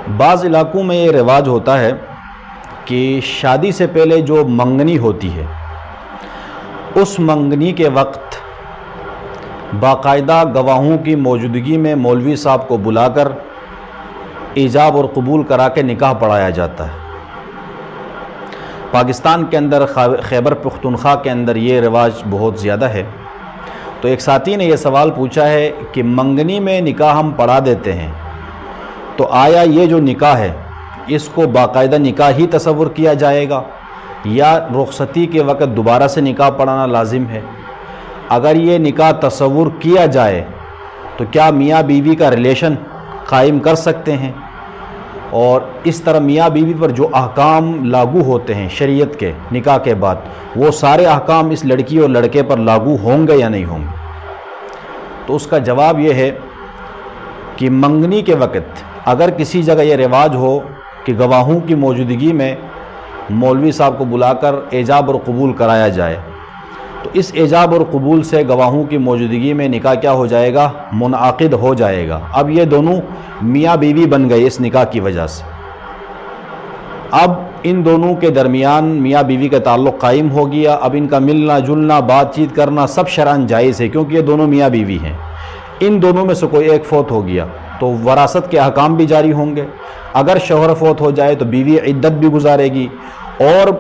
بعض علاقوں میں یہ رواج ہوتا ہے کہ شادی سے پہلے جو منگنی ہوتی ہے اس منگنی کے وقت باقاعدہ گواہوں کی موجودگی میں مولوی صاحب کو بلا کر ایجاب اور قبول کرا کے نکاح پڑھایا جاتا ہے۔ پاکستان کے اندر خیبر پختونخوا کے اندر یہ رواج بہت زیادہ ہے۔ تو ایک ساتھی نے یہ سوال پوچھا ہے کہ منگنی میں نکاح ہم پڑھا دیتے ہیں تو آیا یہ جو نکاح ہے اس کو باقاعدہ نکاح ہی تصور کیا جائے گا یا رخصتی کے وقت دوبارہ سے نکاح پڑھانا لازم ہے؟ اگر یہ نکاح تصور کیا جائے تو کیا میاں بیوی کا ریلیشن قائم کر سکتے ہیں؟ اور اس طرح میاں بیوی پر جو احکام لاگو ہوتے ہیں شریعت کے نکاح کے بعد وہ سارے احکام اس لڑکی اور لڑکے پر لاگو ہوں گے یا نہیں ہوں گے؟ تو اس کا جواب یہ ہے کہ منگنی کے وقت اگر کسی جگہ یہ رواج ہو کہ گواہوں کی موجودگی میں مولوی صاحب کو بلا کر ایجاب اور قبول کرایا جائے تو اس ایجاب اور قبول سے گواہوں کی موجودگی میں نکاح کیا ہو جائے گا؟ منعقد ہو جائے گا۔ اب یہ دونوں میاں بیوی بن گئے اس نکاح کی وجہ سے۔ اب ان دونوں کے درمیان میاں بیوی کا تعلق قائم ہو گیا۔ اب ان کا ملنا جلنا بات چیت کرنا سب شرعاً جائز ہے کیونکہ یہ دونوں میاں بیوی ہیں۔ ان دونوں میں سے کوئی ایک فوت ہو گیا تو وراثت کے احکام بھی جاری ہوں گے۔ اگر شوہر فوت ہو جائے تو بیوی عدت بھی گزارے گی، اور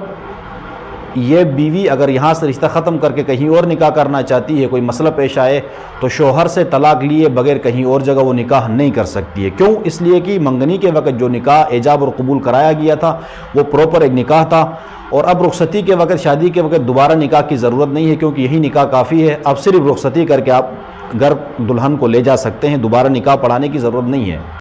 یہ بیوی اگر یہاں سے رشتہ ختم کر کے کہیں اور نکاح کرنا چاہتی ہے، کوئی مسئلہ پیش آئے تو شوہر سے طلاق لیے بغیر کہیں اور جگہ وہ نکاح نہیں کر سکتی ہے۔ کیوں؟ اس لیے کہ منگنی کے وقت جو نکاح ایجاب اور قبول کرایا گیا تھا وہ پراپر ایک نکاح تھا، اور اب رخصتی کے وقت شادی کے وقت دوبارہ نکاح کی ضرورت نہیں ہے کیونکہ یہی نکاح کافی ہے۔ اب صرف رخصتی کر کے آپ گھر دلہن کو لے جا سکتے ہیں، دوبارہ نکاح پڑھانے کی ضرورت نہیں ہے۔